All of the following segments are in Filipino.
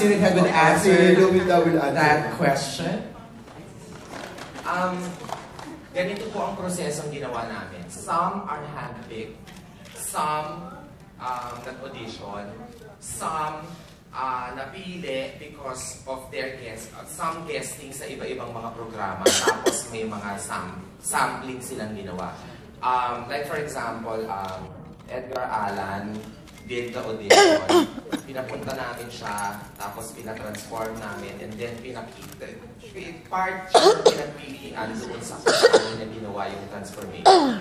Sinighan would answer that question. Ganito po ang prosesong ginawa namin. Some are handpicked, some nag-audition, some napili because of their some guesting sa iba-ibang mga programa, tapos may mga sampling silang ginawa. Like for example, Edgar Allan did the audition. Pinapunta namin siya, tapos pinatransform namin, and then pinagpilian doon sa kung niya ginawa yung transformation.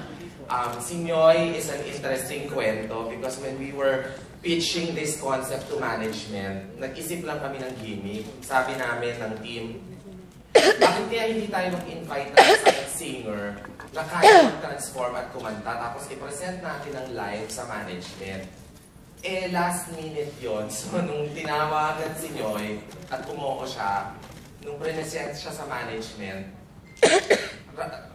Si Nyoy is an interesting kwento because when we were pitching this concept to management, nag-isip lang kami ng gimmick. Sabi namin ng team, bakit kaya hindi tayo mag-invite ng isang singer na kaya mag-transform at kumanta, tapos i-present natin ng live sa management. Last minute yon. So, nung tinawagan si Nyoy at umuo siya, nung present siya sa management,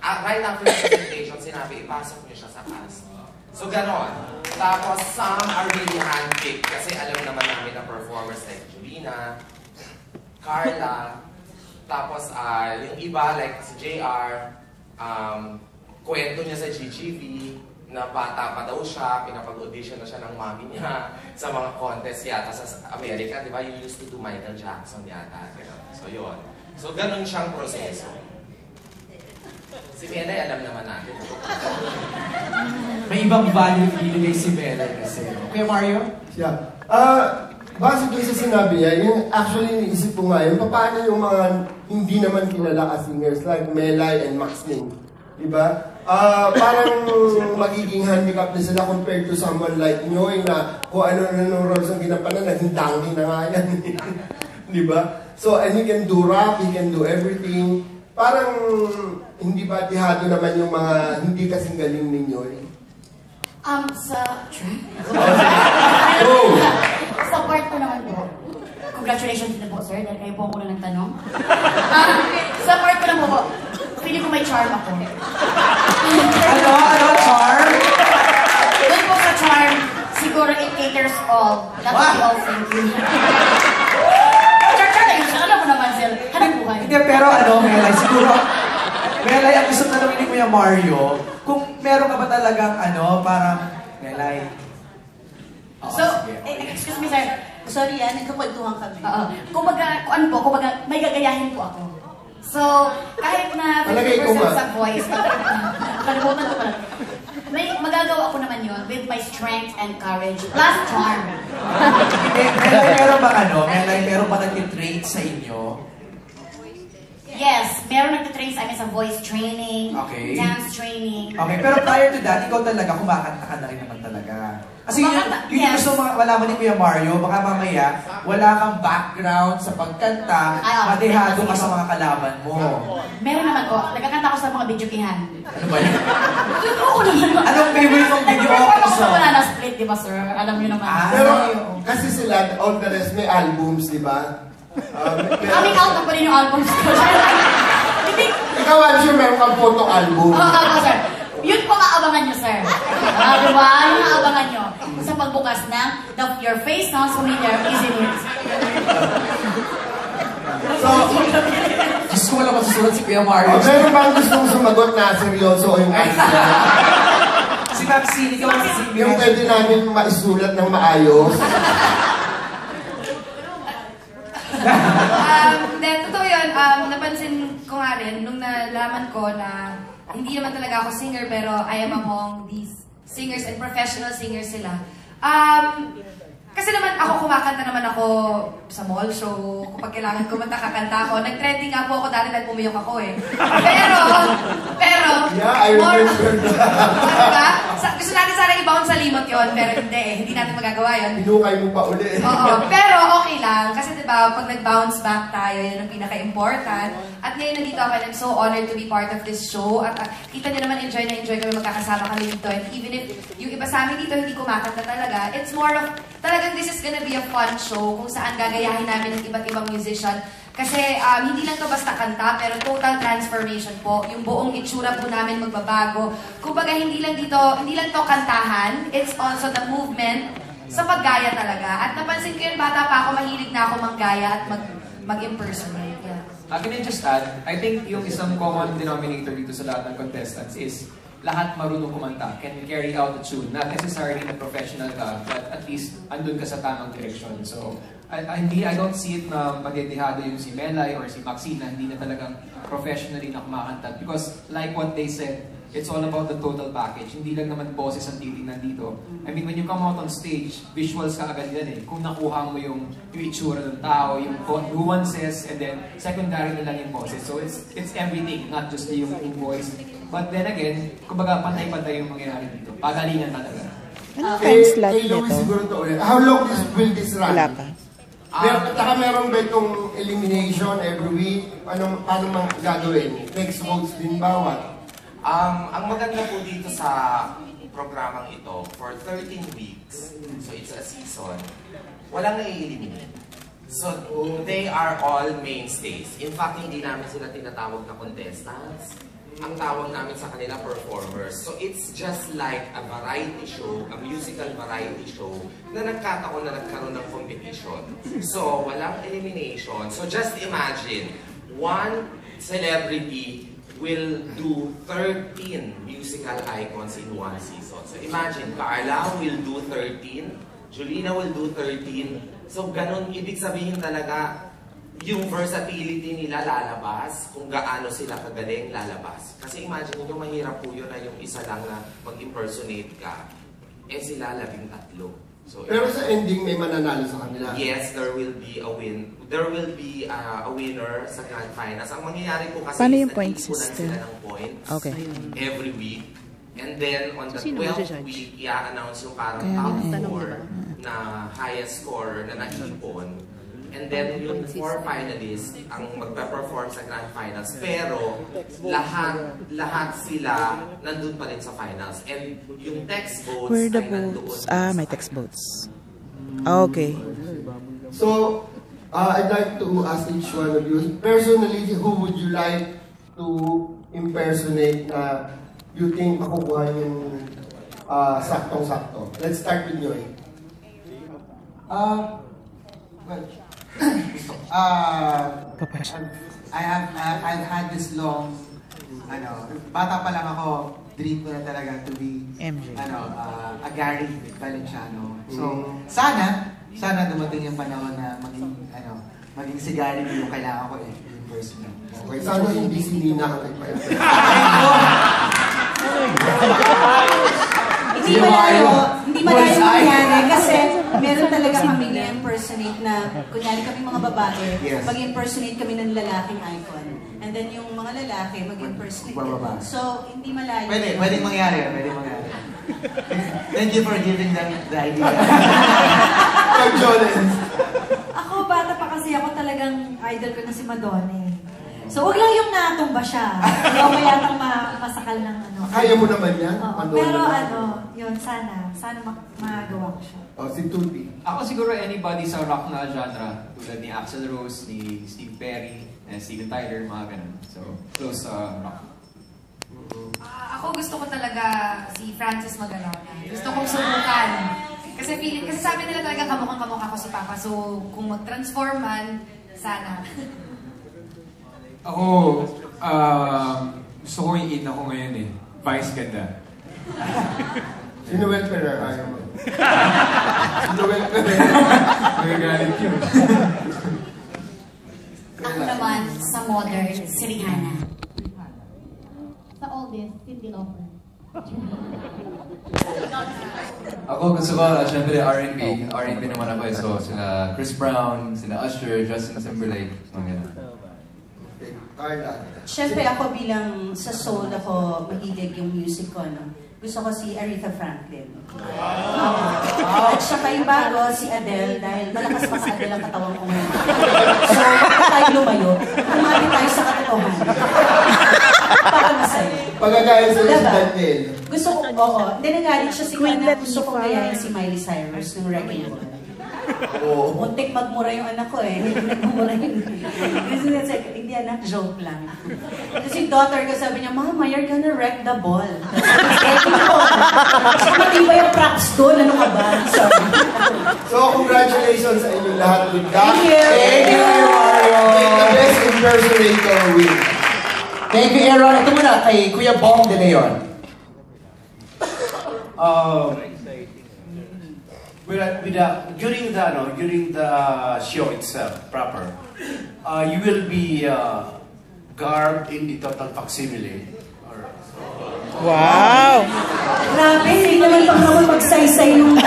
right after the presentation, sinabi, ipasok niyo siya sa cast. So, ganon. Tapos, some are really handpicked kasi alam naman namin na performers like Julina, Carla, tapos yung iba like si JR, kwento niya sa GGV, na bata pa daw siya, pinapag-audition na siya ng mami niya sa mga contest yata sa Amerika, di ba? You used to do Michael Jackson yata. So, yun. So, ganun siyang proseso. Si Melay, alam naman natin. May ibang value binibigay si Melay kasi. Okay, Mario? Yeah. Base doon sa sinabi niya, yung actually iniisip ko nga yun, paano yung mga hindi naman kilala as singers like Melay and Max Ning? Diba? Parang magiging handicap na sila compared to someone like Nyoy na kung ano na nung roles ang ginampanan, naging tangi na nga yan. Diba? So, and he can do rap, he can do everything. Parang hindi ba tihado naman yung mga hindi kasing galing ni Nyoy? Sa part ko naman po, congratulations din po, sir, dahil kayo po ako na nagtanong. Sa part ko naman po, feeling ko may charm ako. Ano? Charm? Doon po sa charm, siguro it caters all. Not to be all thinking. Char na yun, alam mo naman, sir. Hanap buhay. Hindi, pero Melay, siguro, Melay, ang gusto tanongin ni Kuya Mario, kung meron ka ba talagang, parang, Melay. So, excuse me, sir. Sorry nagkakwentuhan kami. Kumbaga, may gagayahin po ako. So, kahit na 50% sa voice, kalimutan ko pala. Magagawa ko naman yun with my strength and courage, plus charm. Meron ba meron ba nag-train sa inyo? Yes, meron nag-train sa amin sa voice training, dance training. Okay, pero prior to that, ikaw talaga kumakanta ka na rin naman talaga. Kasi yun gusto malaman ni Kuya Mario, baka mamaya wala kang background sa pagkanta, madehado ka sa mga kalaban mo. Meron naman ko. Nagkakanta ko sa mga videokihan. Ano ba yun? Oo naman. Anong favorite mong video o song? Wala na split, di ba, sir? Alam niyo naman. Pero kasi sila, all the rest may albums, di ba? Coming out na pa rin yung albums ko. Ikaw, I'm sure meron kang photo album. Oo, sir. Yun po maabangan nyo, sir. Diba? Yung maabangan nyo sa pagbukas ng Your Face Sounds Familiar, Easy Words. So, Diyos ko wala masusunod si Kuya Mario. Meron bang gustong sumagot na seryoso yung answer? Si Maxine, ikaw ang sisipin. Yung pwede namin maisulat ng maayos. Totoo yun. Napansin ko nga rin, nung nalaman ko na hindi naman talaga ako singer, pero I am among these singers and professional singers sila. Kasi naman ako, kumakanta naman ako sa mall show. Kapag kailangan kumanta, kakanta ako. Nag-trending nga po ako dati dahil pumiyok ako eh. Pero, yeah, I remember that. Gusto natin sana i-bounce sa limot yon, pero hindi eh. Hindi natin magagawa yun. Hinukay mo pa uli. Oo, pero okay lang. Kasi diba, pag nag-bounce back tayo, yun ang pinaka-important. At ngayon nandito ako, and I'm so honored to be part of this show. At kita niyo naman, enjoy na enjoy kami magkakasama kami dito. And even if yung iba sa amin dito hindi kumakanta talaga, it's more of, talagang this is gonna be a fun show kung saan gagayahin namin ng iba't ibang musician. Kasi hindi lang to basta kanta, pero total transformation po. Yung buong itsura po namin magbabago. Kumbaga hindi lang to kantahan, it's also the movement sa paggaya talaga. At napansin ko yun, bata pa ako, mahilig na ako manggaya at mag-impersonate. Yeah. Can I just add, I think yung isang common denominator dito sa lahat ng contestants is lahat marunong kumanta, can carry out the tune. Not necessarily na professional ka, but at least andun ka sa tamang direction. So, I don't see it na madedehado yung si Melay or si Maxine na hindi na talagang professionally na kumakanta. Because like what they said, it's all about the total package. Hindi lang naman boses ang titignan dito. I mean, when you come out on stage, visuals ka agad yan eh. Kung nakuha mo yung itsura ng tao, yung nuances, and then secondary na lang yung boses. So it's everything, not just yung voice. But then again, kumbaga pantay-pantay yung mangyayari dito. Pagalingan talaga. Kay Louie siguro to ulit. How long will this run? Wala pa. Meron ba itong elimination every week? Paano mang gagawin? Next votes din bawat? Ang maganda po dito sa programang ito, for 13 weeks, so it's a season, walang nai-eliminate. So, they are all mainstays. In fact, hindi namin sila tinatawag na contestants. Ang tawag namin sa kanila, performers. So, it's just like a variety show, a musical variety show, na nagkataon na nagkaroon ng competition. So, walang elimination. So, just imagine, one celebrity will do 13 musical icons in one season. So imagine, Carla will do 13, Julina will do 13. So ganun, ibig sabihin talaga, yung versatility nila lalabas, kung gaano sila kagaling lalabas. Kasi imagine nyo, mahirap po yun na yung isa lang na mag-impersonate ka, eh sila 13. So, pero sa ending may mananalo sa kanila. Yes, there will be a win. There will be a winner sa grand finals. Ang mangyayari po kasi paano is yung point system? sila ng points every week. And then on the 12th week, i-announce yung parang top 4 na highest score na naipon. And then yung 4 finalists ang magpe-perform sa grand finals. Pero lahat sila nandun pa rin sa finals. And yung text votes where the ay votes? nandoon. May text votes. Okay. So, I'd like to ask each one of you, personally, who would you like to impersonate na you think makukuha yung saktong-sakto? Let's start with Noy. I've had this long, bata pa lang ako, dream ko na talaga to be, a Gary Valenciano. So, sana dumating yung panahon na maging si Gary yung kailangan ko in person. Okay, sana hindi si Nina ang nagpa-impersonate. Hindi malayo mangyari kasi meron talaga kami na-impersonate na, kunyari kami mga babae, mag-impersonate kami ng lalaking icon. And then yung mga lalaki, mag-impersonate. So, hindi malayo. Pwede mangyari. Thank you for giving them the idea. Ako, bata pa kasi ako talagang idol ko na si Madonna. So, wag lang yung natumba siya. Ayaw mo yatang masakal ng Kaya mo naman yan? Pero yun, sana magawa ko siya. Si Tuti. Ako siguro anybody sa rock na genre, tulad ni Axl Rose, ni Steve Perry, and Steven Tyler, mga ganun. So, close rock. Ako gusto ko talaga si Francis Magalona. Gusto kong subukan. Kasi sabi nila talaga kamukhang-kamukha ko si Papa. So, kung mag-transform man, sana. Ako, gusto ko yung in ako ngayon eh. Vice ganda. Si Noel Ferrer, ayaw mo. Si Noel Ferrer. Nagagalit yun. Ako naman, sa modern, si Rihanna. Sa oldest, Cyndi Lauper. Ako gusto ko, syempre R&B. R&B naman ako. So, sila Chris Brown, sila Usher, Justin Timberlake, mga ganun. Siyempre ako bilang sa soul ako mahilig yung music ko. Gusto ko si Aretha Franklin. At saka yung bago, si Adele, dahil malakas pa sa Adele ang katawan ko ngayon. So, bakit tayo lumayo? Kumapit tayo sa katotohanan. Para masaya. Pagkagaya sa Adele. Gusto ko, hindi nagalit siya si Kana. Gusto ko gayahin si Miley Cyrus ng Reggae Ball. Muntik magmura yung anak ko eh. Hindi nagmumura yun. Kasi hindi anak, joke lang. Kasi daughter ko sabi niya, Mama, you're gonna wreck the ball. Kasi matibay yung props doon. Ano ka ba? Sorry. So, congratulations sa inyong lahat. Good luck. Thank you, Mario. Make the best impersonator win. Thank you, Aaron. Ito muna kay Kuya Bong De Leon. During the show itself, proper, you will be garbed in the total facsimile. Wow! Grabe, hindi naman pang ako magsaysay nung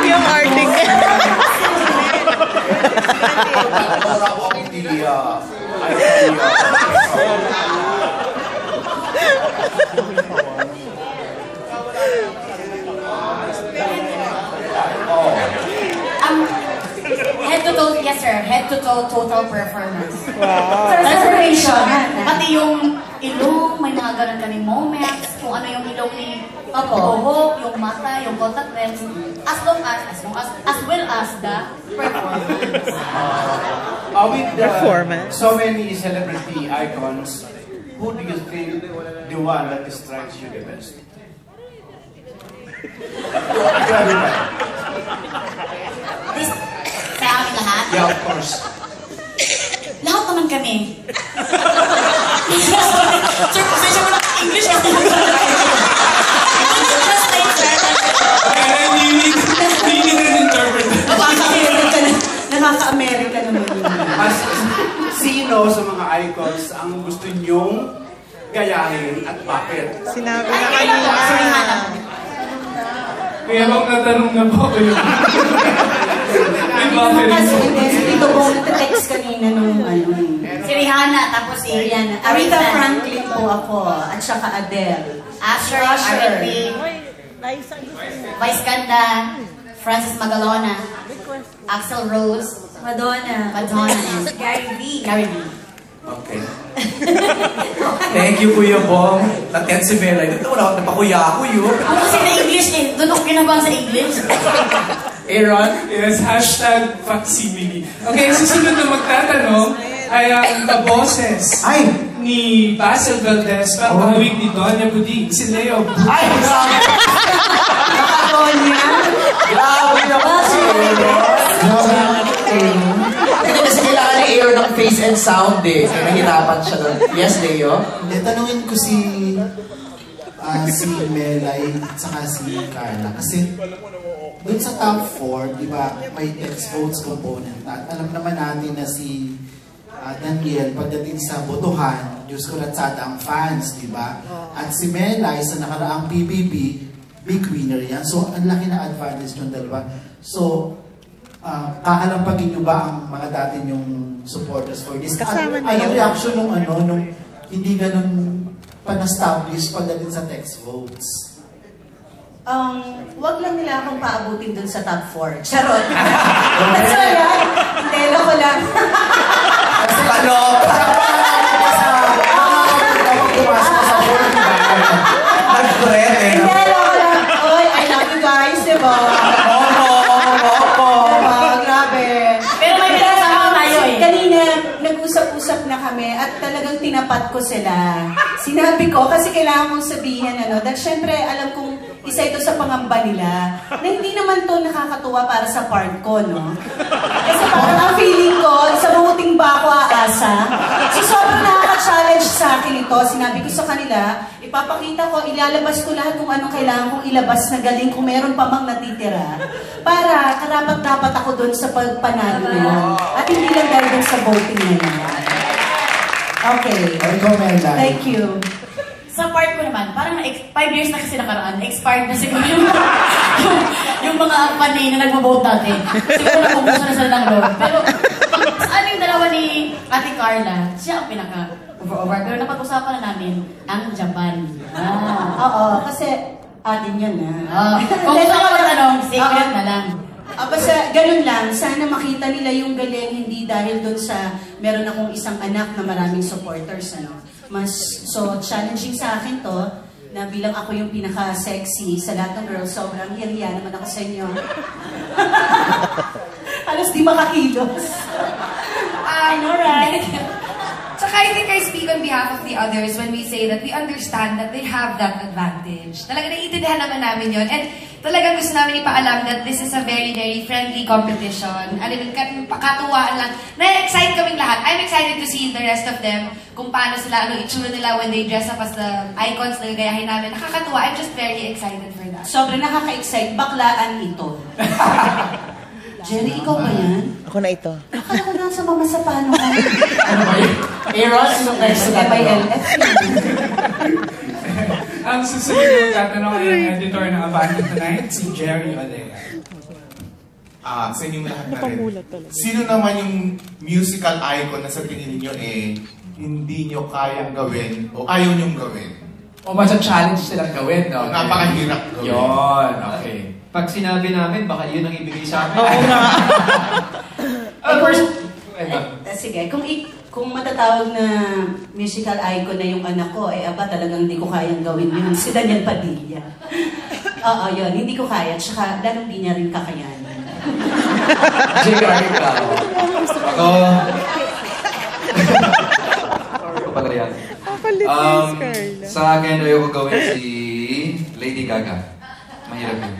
Yung arting. Head to toe, yes sir, head to toe total performance. Wow. Transformation. Pati yung ilong, may mga ganun kaming moments, kung ano yung ilong ni Oho, yung mata, yung contact lens, as well as the performance. With so many celebrity icons, who do you think the one that strikes you the best? Sa amin lahat? Yeah, of course. Lahat naman kami. Sir, pasensya mo na English kasi. Nakaka-America naman yun. Sino sa mga icons ang gusto nyong gayahin at bakit? Sinabi na kanina. Kaya magtatanong na po ko yun. Kasi dito po nagte-text kanina nung ano. Si Rihanna, tapos si Rihanna. Aretha Franklin po ako, at saka Adele. Asher, R&B, Vice Ganda, Francis Magalona, Axl Rose, Madonna, and Gary V. Okay. Thank you, Kuya Bong. Na-10 si Bella. Ito wala akong napakuya ako yun. Ano kasi na English eh? Doon ako kinabang sa English. Aaron? Yes, hashtag facsimile. Okay, susunod na magtatanong ay ang kaboses ni Basil Valdez para pahawig ni Donya Buding, si Leo. Ay, grabe! Donya? Grabe naman si Aaron. Hindi kasi kailangan ni Aaron ng face and sound eh. Kaya nahirapan siya doon. Yes, Leo? Tanungin ko si Melay at saka si Carla. Kasi doon sa top 4, di ba, may text votes component. At alam naman natin na si Daniel, pagdating sa botohan, Diyos ko ratsada ang fans, di ba? At si Melay, sa nakaraang PBB, big winner yan. So, ang laki na advantage ng dalawa. So, kakalampagin nyo ba ang mga dati nyong supporters for this? Anong reaction nung hindi ganun pan-establish pagdating sa text votes? Wag lang nila akong paabutin dun sa top 4. Charot. That's all yan. Hindi, loko lang. Kasi ano? Nag-threat eh. Hindi, loko lang. Oy, I love you guys, diba? Grabe. Pero may pinasama tayo eh. Kanina, nag-usap-usap na kami at talagang tinapat ko sila. Sinabi ko, kasi kailangan kong sabihin, dahil syempre, alam kong isa ito sa pangamba nila, na hindi naman to nakakatuwa para sa part ko, no? Kasi parang ang feeling ko, sa mabuting ba ako aasa? So sobrang nakaka-challenge sa akin ito. Sinabi ko sa kanila, ipapakita ko, ilalabas ko lahat kung anong kailangan kong ilabas na galing kung meron pa mang natitira. Para karapat-dapat ako doon sa pagpanalo na yun. At hindi lang dahil doon sa voting na yun. Okay. Thank you. Sa part ko naman, parang 5 years na kasi nakaraan, expired na siguro yung mga panay na nagbo-vote dati. Siguro nakubuso na sila ng road. Pero ano yung dalawa ni Ate Carla, siya ang pinaka-over. Pero napag-usapan na namin ang Japan. Oo, kasi atin yun kung gusto ka magtanong, secret na lang. Basta ganun lang, sana makita nila yung galing, hindi dahil doon sa meron akong isang anak na maraming supporters. So challenging sa akin to, na bilang ako yung pinaka-sexy sa lahat ng girls, sobrang hiya naman ako sa inyo. Halos di makakilos. I know, right? Tsaka I think I speak on behalf of the others when we say that we understand that they have that advantage. Talaga naiintindihan naman namin yun. And talagang gusto namin ipaalam that this is a very, very friendly competition. Alam mo, pakatuwaan lang. Na-excite kaming lahat. I'm excited to see the rest of them kung paano sila, ano, itsura nila when they dress up as the icons na gagayahin namin. Nakakatuwa. I'm just very excited for that. Sobrang nakaka-excite. Baklaan ito. Jerry, ikaw ba yan? Ako na ito. Akala ko nasa mama sa paano ka. Ano ba yun? Aaron, sinong next na MILF. Ang susunod na tatanong ay ang editor ng Abante Tonight, si Jerry Olea. Sa inyong lahat na rin. Sino naman yung musical icon na sa tingin niyo hindi nyo kayang gawin o ayaw nyong gawin? O masa-challenge silang gawin, no? Napakahirap gawin. Yun, okay. Pag sinabi namin, baka yun ang ibigay sa amin. Oo nga. Sige, kung matatawag na musical icon na yung anak ko, talagang hindi ko kayang gawin yun. Si Daniel Padilla. Oo, yun. Hindi ko kaya. Tsaka, lalong di niya rin kakayanin. J.R. ikaw. Ako. Ako pala yan. Sa akin, ayaw ko gawin si Lady Gaga. Mahirap yun.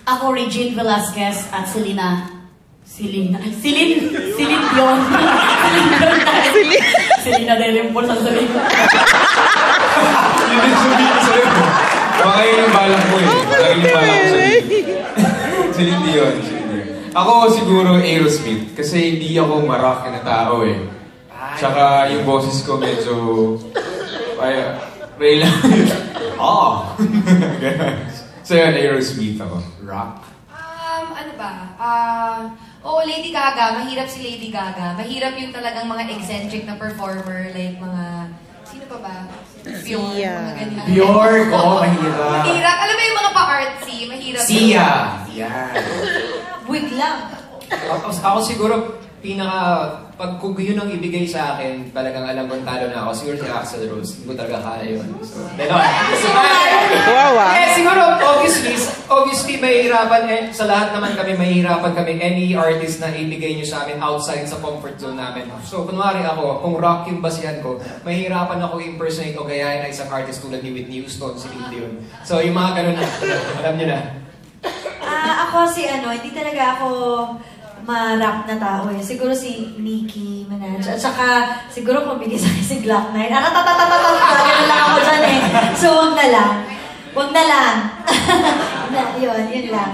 Ako, Regine Velasquez at Celine Dion. Selena Delimpol ang sabi ko. Yun din sabihin ko sa'yo. Baka yun yung balak mo eh. Baka yun yung balak ko sa'yo. Celine Dion. Ako siguro Aerosmith. Kasi hindi ako ma-rock na tao eh. Tsaka yung boses ko medyo... Ray lang. So yun, Aerosmith ako. Rock. Ano ba? Lady Gaga. Mahirap si Lady Gaga. Mahirap yung talagang mga eccentric na performer. Like mga... Sino pa ba? Bjork. Mga ganyan. Bjork, oo, mahirap. Mahirap. Alam mo yung mga pa-artsy. Mahirap. Sia. Yan. Wig lang. Ako siguro, pag kung yun ang ibigay sa akin, talagang alam kong talo na ako, siguro si Axl Rose. Hindi ko talaga kaya yun. So, siguro, obviously, mahihirapan, sa lahat naman kami, mahihirapan kami, any artist na ibigay nyo sa amin outside sa comfort zone namin. So, kunwari ako, kung rock yung basihan ko, mahihirapan ako impersonate o gayahin na isang artist tulad ni Whitney Houston, si Celine Dion. So, yung mga ganun na, alam nyo na. Ako hindi talaga ako ma-rap na tao eh. Siguro si Nicki Minaj. At saka, siguro kung bigay sa akin si Glock 9. Gano'n lang ako dyan eh. So, wag na lang. Wag na lang. Yun lang.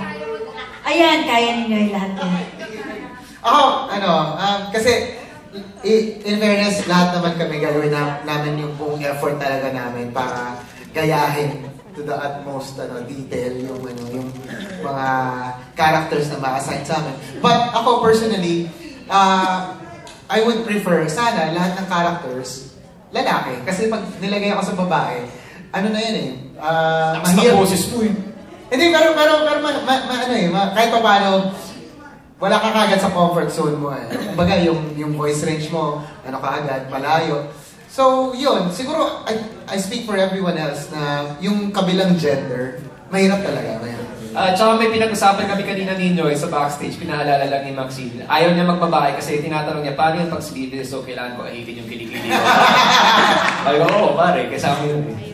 Ayan, kaya ninyo yung lahat yan. Ako, kasi, in fairness, lahat naman kami gagawin namin yung buong effort talaga namin para gayahin to the utmost detail yung mga characters na ma-assign sa amin. But ako personally, I would prefer sana lahat ng characters lalaki. Kasi pag nilagay ako sa babae, ano na yan eh. Mahirap. Boses mo eh. Hindi, pero kahit pa paano, wala ka kagad sa comfort zone mo eh. Kumbaga, yung voice range mo, kaagad, malayo. So, yun. Siguro, I speak for everyone else na yung kabilang gender, mahirap talaga. Tsaka may pinag-usapan kami kanina ni Noy sa backstage, pinaalala lang ni Maxine. Ayaw niya magbabae kasi tinatanong niya, paano yung pag-sleeveless? So, kailangan ko ahigin yung kilikili. Ay, oo, pare, kasama yun eh.